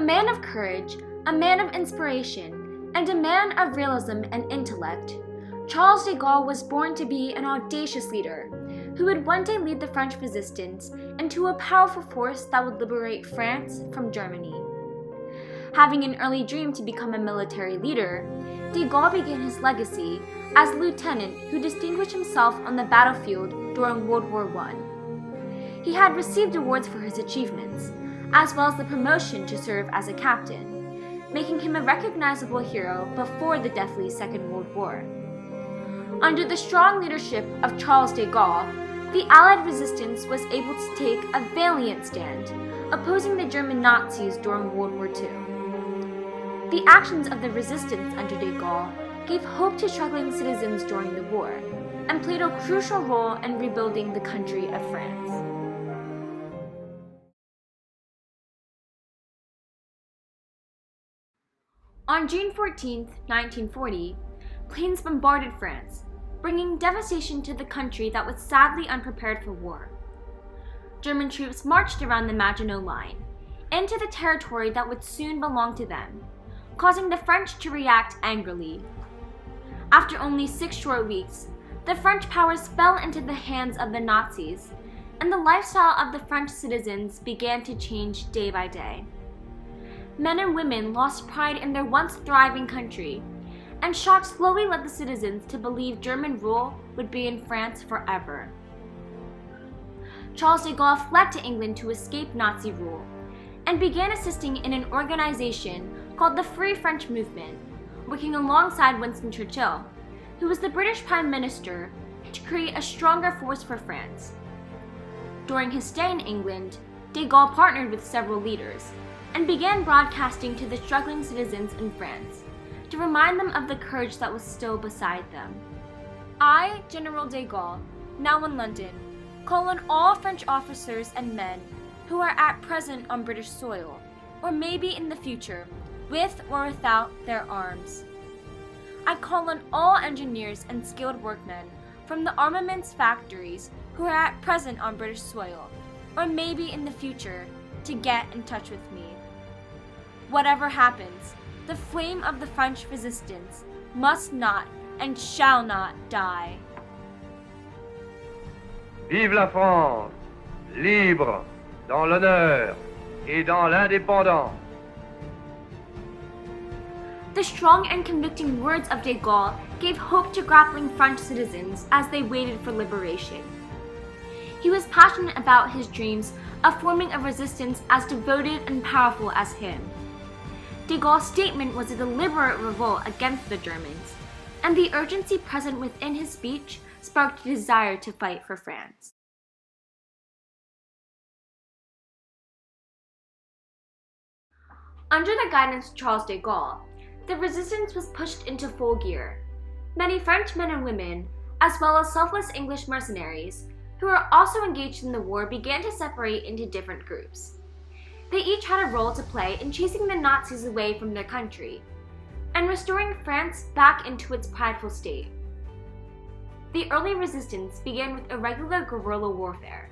A man of courage, a man of inspiration, and a man of realism and intellect, Charles de Gaulle was born to be an audacious leader who would one day lead the French resistance into a powerful force that would liberate France from Germany. Having an early dream to become a military leader, de Gaulle began his legacy as a lieutenant who distinguished himself on the battlefield during World War I. He had received awards for his achievements, as well as the promotion to serve as a captain, making him a recognizable hero before the deathly Second World War. Under the strong leadership of Charles de Gaulle, the Allied resistance was able to take a valiant stand, opposing the German Nazis during World War II. The actions of the resistance under de Gaulle gave hope to struggling citizens during the war, and played a crucial role in rebuilding the country of France. On June 14, 1940, planes bombarded France, bringing devastation to the country that was sadly unprepared for war. German troops marched around the Maginot Line, into the territory that would soon belong to them, causing the French to react angrily. After only 6 short weeks, the French powers fell into the hands of the Nazis, and the lifestyle of the French citizens began to change day by day. Men and women lost pride in their once thriving country, and shock slowly led the citizens to believe German rule would be in France forever. Charles de Gaulle fled to England to escape Nazi rule, and began assisting in an organization called the Free French Movement, working alongside Winston Churchill, who was the British Prime Minister, to create a stronger force for France. During his stay in England, de Gaulle partnered with several leaders, and began broadcasting to the struggling citizens in France, to remind them of the courage that was still beside them. I, General de Gaulle, now in London, call on all French officers and men who are at present on British soil, or maybe in the future, with or without their arms. I call on all engineers and skilled workmen from the armaments factories who are at present on British soil, or maybe in the future, to get in touch with me. Whatever happens, the flame of the French resistance must not and shall not die. Vive la France, libre, dans l'honneur et dans l'indépendance. The strong and convicting words of de Gaulle gave hope to grappling French citizens as they waited for liberation. He was passionate about his dreams of forming a resistance as devoted and powerful as him. De Gaulle's statement was a deliberate revolt against the Germans, and the urgency present within his speech sparked a desire to fight for France. Under the guidance of Charles de Gaulle, the resistance was pushed into full gear. Many French men and women, as well as selfless English mercenaries, who were also engaged in the war, began to separate into different groups. They each had a role to play in chasing the Nazis away from their country, and restoring France back into its prideful state. The early resistance began with irregular guerrilla warfare,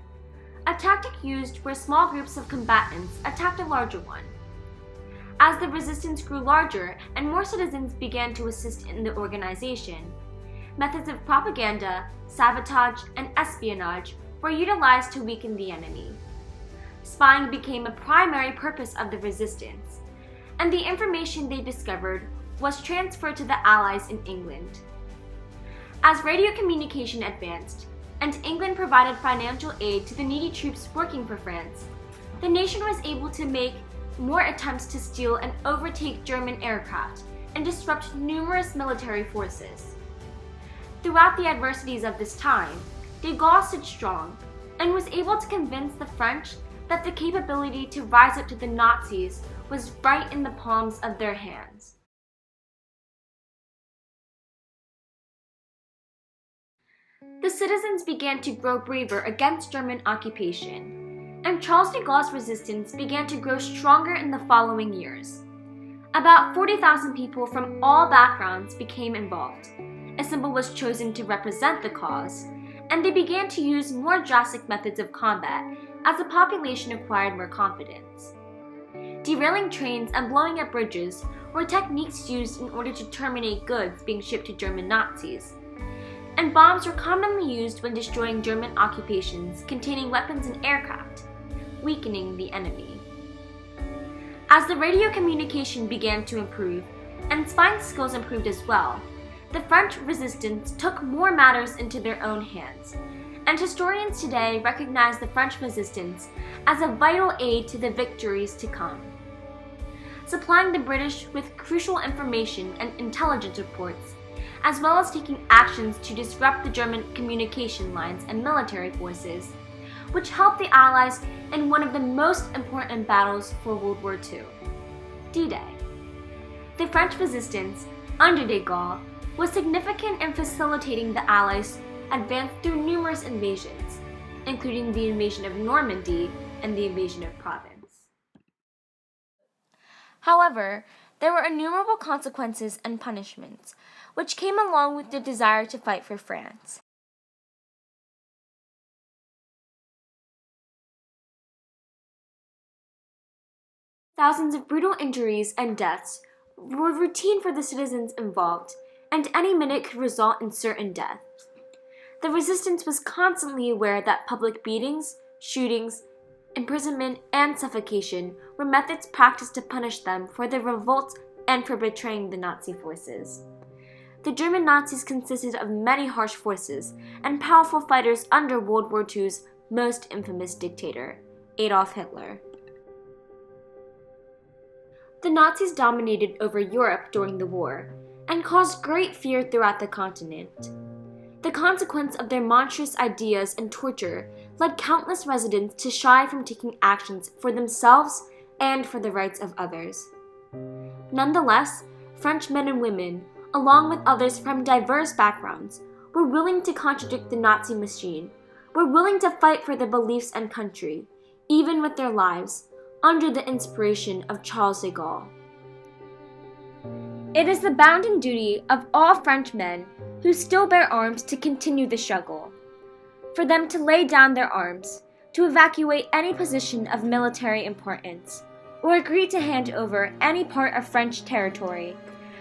a tactic used where small groups of combatants attacked a larger one. As the resistance grew larger and more citizens began to assist in the organization, methods of propaganda, sabotage, and espionage were utilized to weaken the enemy. Spying became a primary purpose of the resistance, and the information they discovered was transferred to the Allies in England. As radio communication advanced, and England provided financial aid to the needy troops working for France, the nation was able to make more attempts to steal and overtake German aircraft and disrupt numerous military forces. Throughout the adversities of this time, de Gaulle stood strong and was able to convince the French that the capability to rise up to the Nazis was right in the palms of their hands. The citizens began to grow braver against German occupation, and Charles de Gaulle's resistance began to grow stronger in the following years. About 40,000 people from all backgrounds became involved. A symbol was chosen to represent the cause, and they began to use more drastic methods of combat as the population acquired more confidence. Derailing trains and blowing up bridges were techniques used in order to terminate goods being shipped to German Nazis. And bombs were commonly used when destroying German occupations containing weapons and aircraft, weakening the enemy. As the radio communication began to improve, and spying skills improved as well, the French resistance took more matters into their own hands, and historians today recognize the French resistance as a vital aid to the victories to come. Supplying the British with crucial information and intelligence reports, as well as taking actions to disrupt the German communication lines and military forces, which helped the Allies in one of the most important battles for World War II, D-Day. The French resistance, under de Gaulle, was significant in facilitating the Allies' advance through numerous invasions, including the invasion of Normandy and the invasion of Provence. However, there were innumerable consequences and punishments, which came along with the desire to fight for France. Thousands of brutal injuries and deaths were routine for the citizens involved, and any minute could result in certain death. The resistance was constantly aware that public beatings, shootings, imprisonment, and suffocation were methods practiced to punish them for their revolts and for betraying the Nazi forces. The German Nazis consisted of many harsh forces and powerful fighters under World War II's most infamous dictator, Adolf Hitler. The Nazis dominated over Europe during the war and caused great fear throughout the continent. The consequence of their monstrous ideas and torture led countless residents to shy from taking actions for themselves and for the rights of others. Nonetheless, French men and women, along with others from diverse backgrounds, were willing to contradict the Nazi machine, were willing to fight for their beliefs and country, even with their lives, under the inspiration of Charles de Gaulle. It is the bounden duty of all French men who still bear arms to continue the struggle, for them to lay down their arms, to evacuate any position of military importance, or agree to hand over any part of French territory,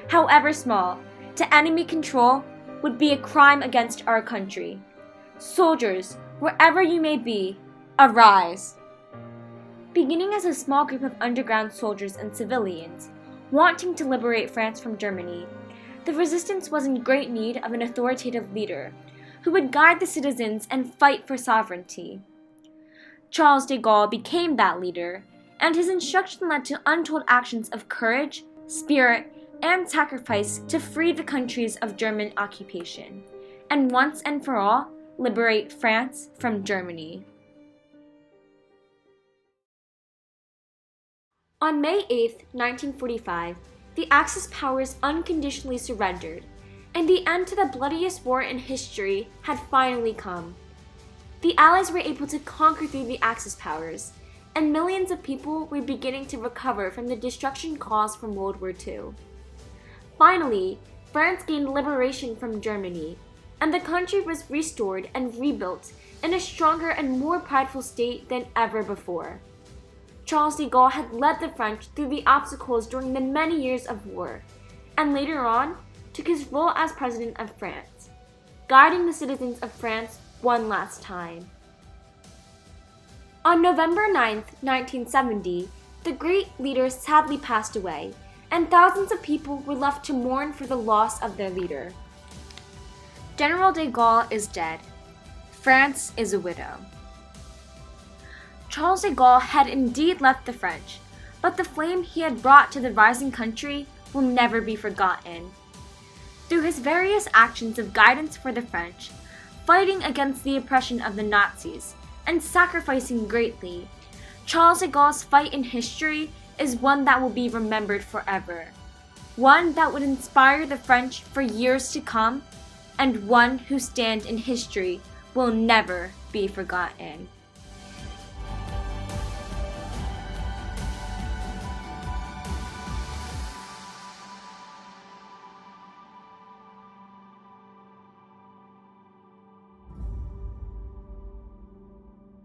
however small, to enemy control would be a crime against our country. Soldiers, wherever you may be, arise! Beginning as a small group of underground soldiers and civilians, wanting to liberate France from Germany, the resistance was in great need of an authoritative leader who would guide the citizens and fight for sovereignty. Charles de Gaulle became that leader, and his instruction led to untold actions of courage, spirit, and sacrifice to free the countries of German occupation, and once and for all, liberate France from Germany. On May 8, 1945, the Axis powers unconditionally surrendered, and the end to the bloodiest war in history had finally come. The Allies were able to conquer through the Axis powers, and millions of people were beginning to recover from the destruction caused from World War II. Finally, France gained liberation from Germany, and the country was restored and rebuilt in a stronger and more prideful state than ever before. Charles de Gaulle had led the French through the obstacles during the many years of war, and later on took his role as President of France, guiding the citizens of France one last time. On November 9, 1970, the great leader sadly passed away, and thousands of people were left to mourn for the loss of their leader. General de Gaulle is dead. France is a widow. Charles de Gaulle had indeed left the French, but the flame he had brought to the rising country will never be forgotten. Through his various actions of guidance for the French, fighting against the oppression of the Nazis, and sacrificing greatly, Charles de Gaulle's fight in history is one that will be remembered forever, one that would inspire the French for years to come, and one whose stand in history will never be forgotten.